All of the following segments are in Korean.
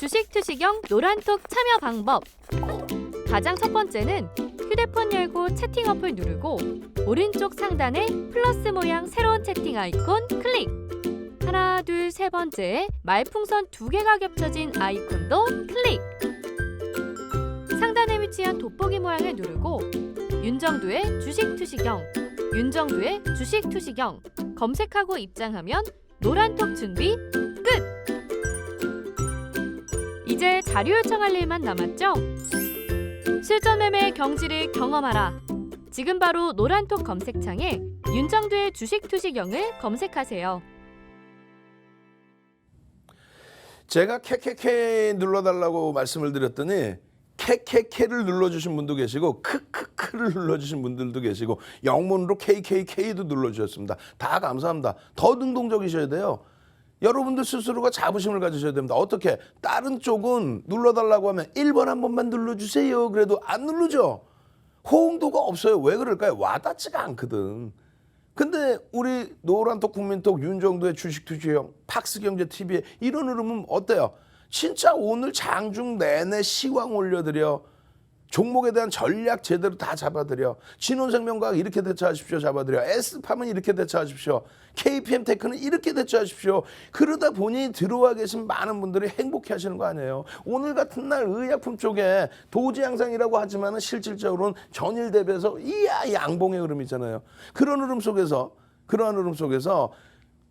주식 투시경 노란톡 참여 방법. 가장 첫 번째는 휴대폰 열고 채팅 어플 누르고 오른쪽 상단에 플러스 모양 새로운 채팅 아이콘 클릭. 하나, 둘, 세 번째 말풍선 2개가 겹쳐진 아이콘도 클릭. 상단에 위치한 돋보기 모양을 누르고 윤정두의 주식 투시경, 윤정두의 주식 투시경 검색하고 입장하면 노란톡 준비 끝! 이제 자료 요청할 일만 남았죠? 실전 매매의 경지를 경험하라. 지금 바로 노란톡 검색창에 윤정두의 주식 투시경을 검색하세요. 제가 캐캐캐 눌러달라고 말씀을 드렸더니 캐캐캐를 눌러주신 분도 계시고 크크크를 눌러주신 분들도 계시고 영문으로 KKK도 눌러주셨습니다. 다 감사합니다. 더 능동적이셔야 돼요. 여러분들 스스로가 자부심을 가지셔야 됩니다. 어떻게? 다른 쪽은 눌러달라고 하면 1번 한 번만 눌러주세요. 그래도 안 누르죠. 호응도가 없어요. 왜 그럴까요? 와닿지가 않거든. 근데 우리 노란톡 국민톡 윤정두의 주식투시경 팍스경제TV에 이런 흐름은 어때요? 진짜 오늘 장중 내내 시황 올려드려. 종목에 대한 전략 제대로 다 잡아드려. 신혼생명과학 이렇게 대처하십시오. 잡아드려. S팜은 이렇게 대처하십시오. KPM테크는 이렇게 대처하십시오. 그러다 보니 들어와 계신 많은 분들이 행복해 하시는 거 아니에요. 오늘 같은 날 의약품 쪽에 도지 양상이라고 하지만 실질적으로는 전일 대비해서 이야 양봉의 흐름이잖아요. 그러한 흐름 속에서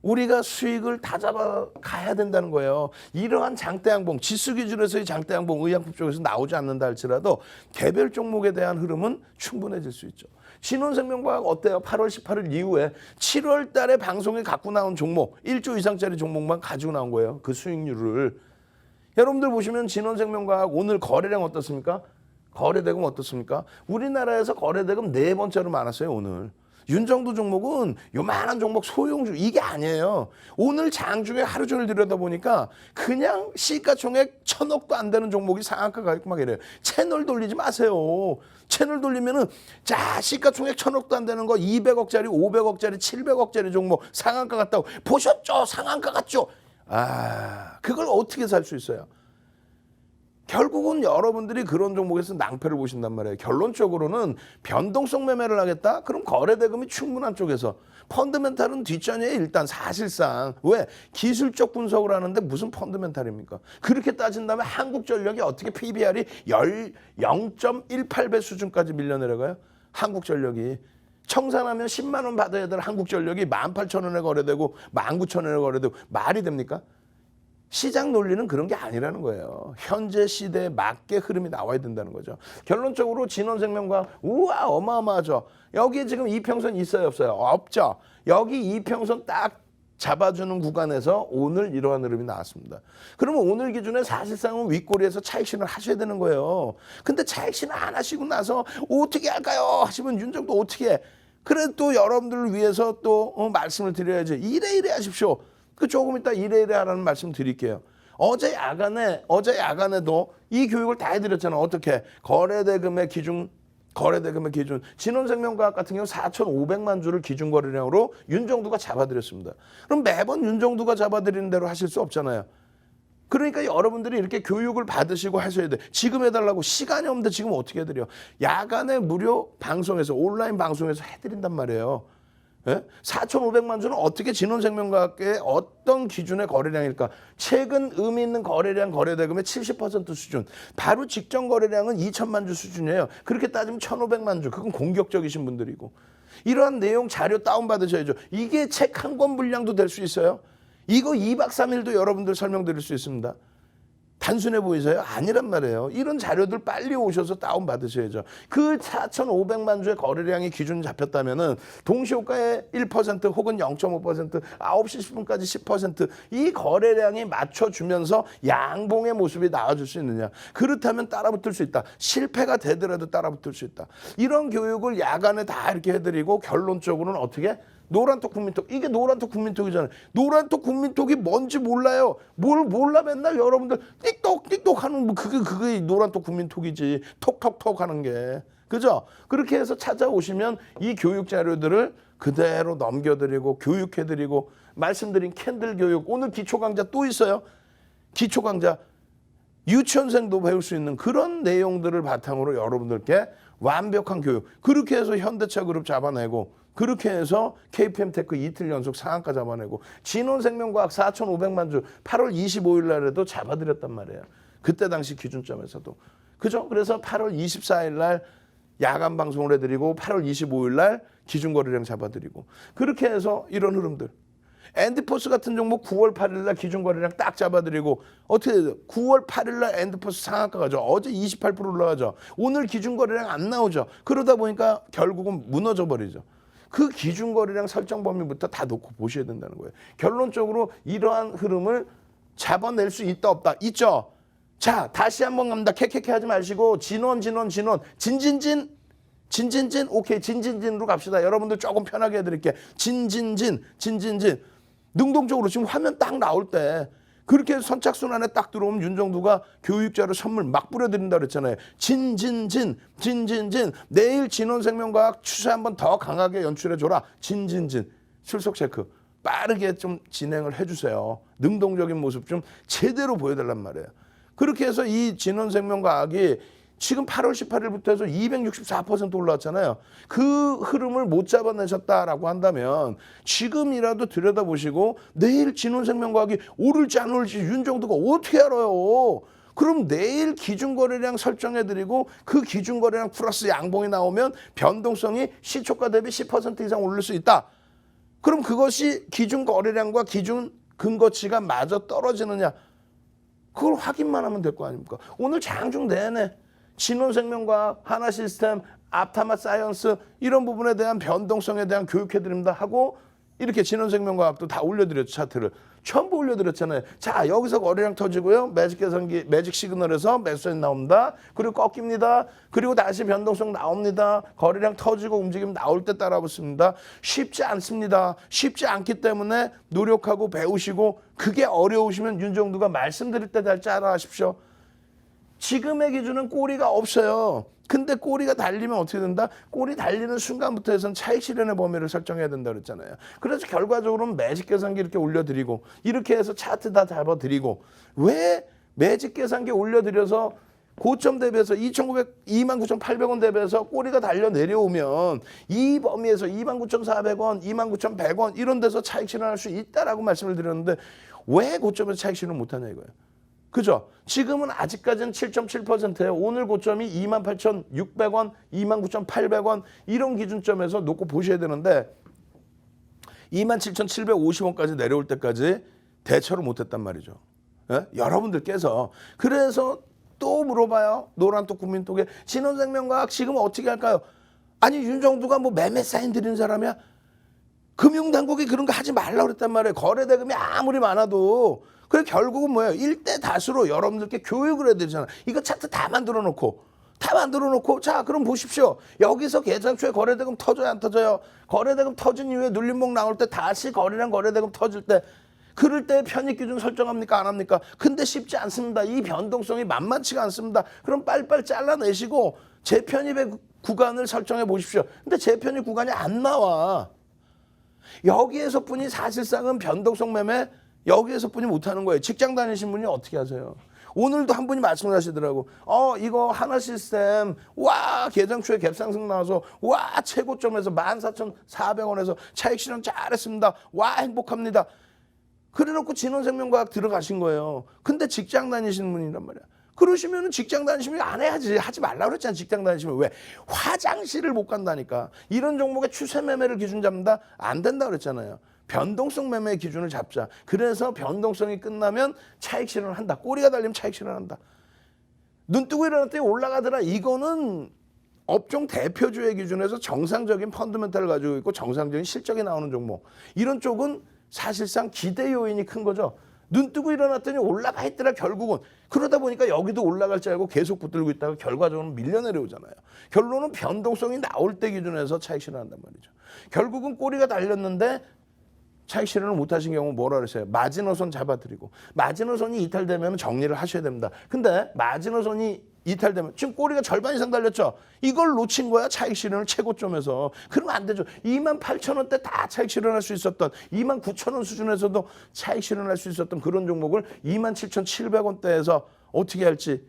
우리가 수익을 다 잡아가야 된다는 거예요. 이러한 장대양봉, 지수 기준에서의 장대양봉 의약품 쪽에서 나오지 않는다 할지라도 개별 종목에 대한 흐름은 충분해질 수 있죠. 신혼생명과학 어때요? 8월 18일 이후에 7월 달에 방송에 갖고 나온 종목, 1조 이상짜리 종목만 가지고 나온 거예요. 그 수익률을. 여러분들 보시면 신혼생명과학 오늘 거래량 어떻습니까? 거래대금 어떻습니까? 우리나라에서 거래대금 4번째로 많았어요, 오늘. 윤정두 종목은 요만한 종목 소형주 이게 아니에요. 오늘 장중에 하루 종일 들여다보니까 그냥 시가총액 1,000억도 안 되는 종목이 상한가 가 있고 막 이래요. 채널 돌리지 마세요. 채널 돌리면은 자 시가총액 1,000억도 안 되는 거 200억짜리 500억짜리 700억짜리 종목 상한가 같다고 보셨죠? 상한가 같죠? 아 그걸 어떻게 살 수 있어요? 결국은 여러분들이 그런 종목에서 낭패를 보신단 말이에요. 결론적으로는 변동성 매매를 하겠다? 그럼 거래대금이 충분한 쪽에서. 펀드멘탈은 뒷전이에요. 일단 사실상. 왜? 기술적 분석을 하는데 무슨 펀드멘탈입니까? 그렇게 따진다면 한국전력이 어떻게 PBR이 0.18배 수준까지 밀려내려가요? 한국전력이. 청산하면 10만 원 받아야 될 한국전력이 18,000원에 거래되고 19,000원에 거래되고 말이 됩니까? 시장 논리는 그런 게 아니라는 거예요. 현재 시대에 맞게 흐름이 나와야 된다는 거죠. 결론적으로 진원생명과 우와 어마어마하죠. 여기 지금 이평선 있어요 없어요? 없죠. 여기 이평선 딱 잡아주는 구간에서 오늘 이러한 흐름이 나왔습니다. 그러면 오늘 기준에 사실상은 윗꼬리에서 차익실을 하셔야 되는 거예요. 근데 차익실을 안 하시고 나서 어떻게 할까요? 하시면 윤정도 어떻게 해? 그래 또 여러분들을 위해서 또 말씀을 드려야지. 이래 하십시오. 그 조금 이따 이래 하라는 말씀 드릴게요. 어제 야간에도 이 교육을 다 해드렸잖아. 어떻게? 거래대금의 기준. 진원생명과학 같은 경우 4,500만 주를 기준 거래량으로 윤정두가 잡아드렸습니다. 그럼 매번 윤정두가 잡아드리는 대로 하실 수 없잖아요. 그러니까 여러분들이 이렇게 교육을 받으시고 하셔야 돼. 지금 해달라고 시간이 없는데 지금 어떻게 해드려? 야간에 무료 방송에서 온라인 방송에서 해드린단 말이에요. 예? 4,500만 주는 어떻게 진원생명과학계의 어떤 기준의 거래량일까? 최근 의미 있는 거래량 거래대금의 70% 수준. 바로 직전 거래량은 2천만 주 수준이에요. 그렇게 따지면 1,500만 주. 그건 공격적이신 분들이고. 이러한 내용 자료 다운받으셔야죠. 이게 책 한 권 분량도 될 수 있어요. 이거 2박 3일도 여러분들 설명드릴 수 있습니다. 단순해 보이세요? 아니란 말이에요. 이런 자료들 빨리 오셔서 다운받으셔야죠. 그 4,500만 주의 거래량이 기준 잡혔다면은 동시호가의 1% 혹은 0.5%, 9시 10분까지 10% 이 거래량이 맞춰주면서 양봉의 모습이 나와줄 수 있느냐. 그렇다면 따라붙을 수 있다. 실패가 되더라도 따라붙을 수 있다. 이런 교육을 야간에 다 이렇게 해드리고 결론적으로는 어떻게? 노란톡 국민톡. 이게 노란톡 국민톡이잖아요. 노란톡 국민톡이 뭔지 몰라요. 뭘 몰라 맨날 여러분들 띡똑 하는 뭐 그게 노란톡 국민톡이지. 톡톡톡 하는 게. 그죠? 그렇게 해서 찾아오시면 이 교육 자료들을 그대로 넘겨드리고 교육해드리고 말씀드린 캔들 교육. 오늘 기초 강좌 또 있어요. 기초 강좌. 유치원생도 배울 수 있는 그런 내용들을 바탕으로 여러분들께 완벽한 교육. 그렇게 해서 현대차 그룹 잡아내고 그렇게 해서 KPM테크 이틀 연속 상한가 잡아내고 진원생명과학 4,500만 주 8월 25일 날에도 잡아드렸단 말이에요. 그때 당시 기준점에서도. 그죠? 그래서 8월 24일 날 야간 방송을 해드리고 8월 25일 날 기준거래량 잡아드리고 그렇게 해서 이런 흐름들. 엔드포스 같은 종목 9월 8일 날 기준거래량 딱 잡아드리고 어떻게 돼요? 9월 8일 날 엔드포스 상한가 가죠. 어제 28% 올라가죠. 오늘 기준거래량 안 나오죠. 그러다 보니까 결국은 무너져 버리죠. 그 기준거래량 설정 범위부터 다 놓고 보셔야 된다는 거예요. 결론적으로 이러한 흐름을 잡아낼 수 있다 없다? 있죠. 자, 다시 한번 갑니다. 캐캐캐 하지 마시고 진진 오케이, 진진진으로 갑시다. 여러분들 조금 편하게 해드릴게. 진진진 능동적으로 지금 화면 딱 나올 때 그렇게 선착순 안에 딱 들어오면 윤정두가 교육자료 선물 막 뿌려드린다 그랬잖아요. 진진진 내일 진원생명과학 추세 한번 더 강하게 연출해줘라. 진진진 출석 체크 빠르게 좀 진행을 해주세요. 능동적인 모습 좀 제대로 보여달란 말이에요. 그렇게 해서 이 진원생명과학이 지금 8월 18일부터 해서 264% 올라왔잖아요. 그 흐름을 못 잡아내셨다라고 한다면 지금이라도 들여다보시고 내일 진원생명과학이 오를지 안 오를지 윤정두가 어떻게 알아요? 그럼 내일 기준거래량 설정해드리고 그 기준거래량 플러스 양봉이 나오면 변동성이 시초가 대비 10% 이상 오를 수 있다. 그럼 그것이 기준거래량과 기준 근거치가 마저 떨어지느냐? 그걸 확인만 하면 될 거 아닙니까? 오늘 장중 내내 진원생명과학, 하나시스템, 앞타마 사이언스 이런 부분에 대한 변동성에 대한 교육해드립니다 하고 이렇게 진원생명과학도 다 올려드렸죠. 차트를 전부 올려드렸잖아요. 자, 여기서 거래량 터지고요. 매직 계산기, 매직 시그널에서 매수세 나옵니다. 그리고 꺾입니다. 그리고 다시 변동성 나옵니다. 거래량 터지고 움직임 나올 때 따라붙습니다. 쉽지 않습니다. 쉽지 않기 때문에 노력하고 배우시고 그게 어려우시면 윤정두가 말씀드릴 때 잘 따라하십시오. 지금의 기준은 꼬리가 없어요. 근데 꼬리가 달리면 어떻게 된다? 꼬리 달리는 순간부터 해서는 차익 실현의 범위를 설정해야 된다 그랬잖아요. 그래서 결과적으로는 매직 계산기 이렇게 올려드리고 이렇게 해서 차트 다 잡아드리고 왜 매직 계산기 올려드려서 고점 대비해서 29,800원 대비해서 꼬리가 달려 내려오면 이 범위에서 29,400원, 29,100원 이런 데서 차익 실현할 수 있다라고 말씀을 드렸는데 왜 고점에서 차익 실현 못하냐 이거예요. 그죠? 지금은 아직까지는 7.7%예요. 오늘 고점이 28,600원, 29,800원 이런 기준점에서 놓고 보셔야 되는데 27,750원까지 내려올 때까지 대처를 못했단 말이죠. 예? 여러분들께서 그래서 또 물어봐요. 노란톡 국민톡에 진원생명과학 지금 어떻게 할까요? 아니 윤정두가 뭐 매매 사인 드리는 사람이야? 금융당국이 그런 거 하지 말라고 그랬단 말이에요. 거래대금이 아무리 많아도. 그래 결국은 뭐예요? 1대 다수로 여러분들께 교육을 해드리잖아요. 이거 차트 다 만들어 놓고 자 그럼 보십시오. 여기서 계장 초에 거래대금 터져요 안 터져요? 거래대금 터진 이후에 눌림목 나올 때 다시 거래량 거래대금 터질 때 그럴 때 편입기준 설정합니까 안 합니까? 근데 쉽지 않습니다. 이 변동성이 만만치가 않습니다. 그럼 빨리빨리 잘라내시고 재편입의 구간을 설정해 보십시오. 근데 재편입 구간이 안 나와. 여기에서뿐이 사실상은 변동성 매매 여기에서뿐이 못하는 거예요. 직장 다니신 분이 어떻게 하세요? 오늘도 한 분이 말씀을 하시더라고. 이거 하나시스템 와 개장 초에 갭상승 나와서 와 최고점에서 14,400원에서 차익 실현 잘했습니다. 와 행복합니다. 그래놓고 진원생명과학 들어가신 거예요. 근데 직장 다니시는 분이란 말이야. 그러시면 직장 다니시면 안 해야지. 하지 말라고 그랬잖아. 직장 다니시면. 왜? 화장실을 못 간다니까. 이런 종목의 추세 매매를 기준 잡는다? 안 된다 그랬잖아요. 변동성 매매의 기준을 잡자. 그래서 변동성이 끝나면 차익 실현을 한다. 꼬리가 달리면 차익 실현을 한다. 눈 뜨고 일어났더니 올라가더라. 이거는 업종 대표주의 기준에서 정상적인 펀더멘탈을 가지고 있고 정상적인 실적이 나오는 종목. 이런 쪽은 사실상 기대 요인이 큰 거죠. 눈 뜨고 일어났더니 올라가 있더라 결국은. 그러다 보니까 여기도 올라갈 줄 알고 계속 붙들고 있다가 결과적으로 밀려 내려오잖아요. 결론은 변동성이 나올 때 기준에서 차익 실현한단 말이죠. 결국은 꼬리가 달렸는데 차익 실현을 못하신 경우 뭐라 그랬어요? 마지노선 잡아드리고 마지노선이 이탈되면 정리를 하셔야 됩니다. 근데 마지노선이 이탈되면 지금 꼬리가 절반 이상 달렸죠. 이걸 놓친 거야 차익 실현을 최고점에서. 그러면 안 되죠. 28,000원대 다 차익 실현할 수 있었던 29,000원 수준에서도 차익 실현할 수 있었던 그런 종목을 27,700원대에서 어떻게 할지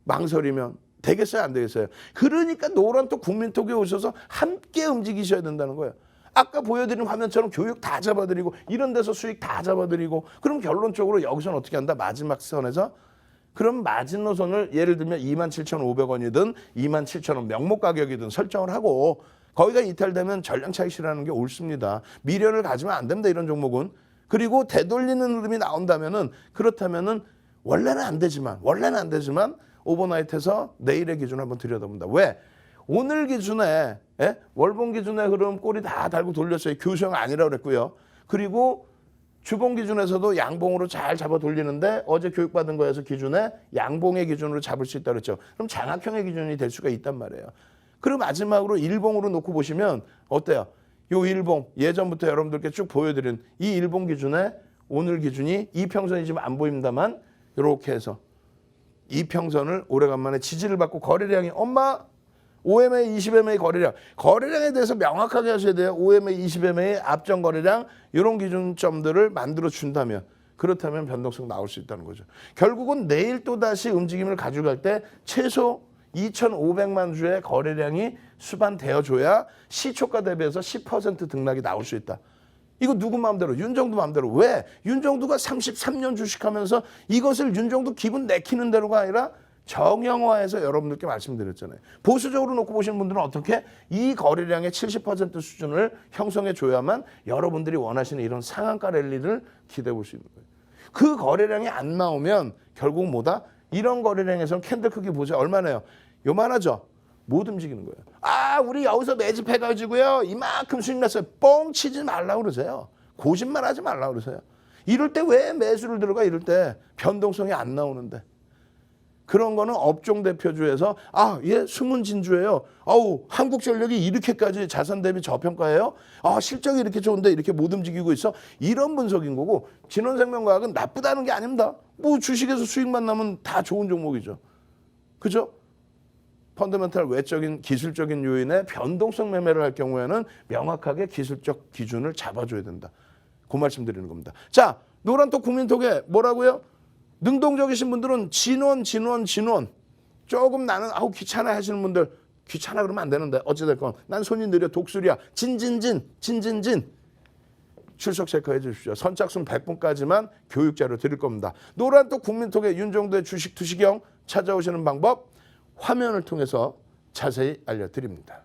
망설이면 되겠어요, 안 되겠어요? 그러니까 노란톡 국민톡에 오셔서 함께 움직이셔야 된다는 거예요. 아까 보여드린 화면처럼 교육 다 잡아드리고 이런 데서 수익 다 잡아드리고 그럼 결론적으로 여기서는 어떻게 한다? 마지막 선에서 그럼 마지노선을 예를 들면 27,500원이든 27,000원 명목 가격이든 설정을 하고 거기가 이탈되면 전량 차익실현하는 게 옳습니다. 미련을 가지면 안 됩니다. 이런 종목은. 그리고 되돌리는 흐름이 나온다면은 그렇다면은 원래는 안 되지만 오버나이트에서 내일의 기준 한번 들여다본다. 왜? 오늘 기준에 월봉 기준에 흐름 꼬리 다 달고 돌렸어요. 교수형 아니라고 그랬고요. 그리고 주봉 기준에서도 양봉으로 잘 잡아 돌리는데 어제 교육받은 거에서 기준에 양봉의 기준으로 잡을 수 있다 그랬죠. 그럼 장악형의 기준이 될 수가 있단 말이에요. 그리고 마지막으로 일봉으로 놓고 보시면 어때요? 요 일봉 예전부터 여러분들께 쭉 보여드린 이 일봉 기준에 오늘 기준이 이평선이 지금 안 보입니다만 이렇게 해서 이평선을 오래간만에 지지를 받고 거래량이 엄마 5MA, 20MA 거래량에 대해서 명확하게 하셔야 돼요. 5MA, 20MA 앞전 거래량 이런 기준점들을 만들어 준다면 그렇다면 변동성 나올 수 있다는 거죠. 결국은 내일 또다시 움직임을 가져갈 때 최소 2,500만 주의 거래량이 수반되어줘야 시초가 대비해서 10% 등락이 나올 수 있다. 이거 누구 마음대로? 윤정두 마음대로. 왜? 윤정두가 33년 주식하면서 이것을 윤정두 기분 내키는 대로가 아니라 정형화해서 여러분들께 말씀드렸잖아요. 보수적으로 놓고 보시는 분들은 어떻게? 이 거래량의 70% 수준을 형성해 줘야만 여러분들이 원하시는 이런 상한가 랠리를 기대해 볼 수 있는 거예요. 그 거래량이 안 나오면 결국 뭐다? 이런 거래량에서는 캔들 크기 보세요. 얼마나요? 요만하죠? 못 움직이는 거예요. 아, 우리 여기서 매집해가지고요. 이만큼 수익 났어요. 뻥 치지 말라고 그러세요. 거짓말 하지 말라고 그러세요. 이럴 때 왜 매수를 들어가? 이럴 때 변동성이 안 나오는데. 그런 거는 업종 대표주에서 얘 숨은 진주예요. 한국전력이 이렇게까지 자산 대비 저평가예요. 실적이 이렇게 좋은데 이렇게 못 움직이고 있어. 이런 분석인 거고 진원생명과학은 나쁘다는 게 아닙니다. 뭐 주식에서 수익만 나면 다 좋은 종목이죠. 그죠? 펀더멘탈 외적인 기술적인 요인의 변동성 매매를 할 경우에는 명확하게 기술적 기준을 잡아줘야 된다. 그 말씀 드리는 겁니다. 자, 노란톡 국민톡에 뭐라고요? 능동적이신 분들은 진원. 조금 나는 귀찮아 하시는 분들 귀찮아 그러면 안 되는데 어찌됐건 난 손이 느려 독수리야. 진진진 출석 체크해 주십시오. 선착순 100분까지만 교육자료 드릴 겁니다. 노란톡 국민톡에 윤정도의 주식 투시경 찾아오시는 방법 화면을 통해서 자세히 알려드립니다.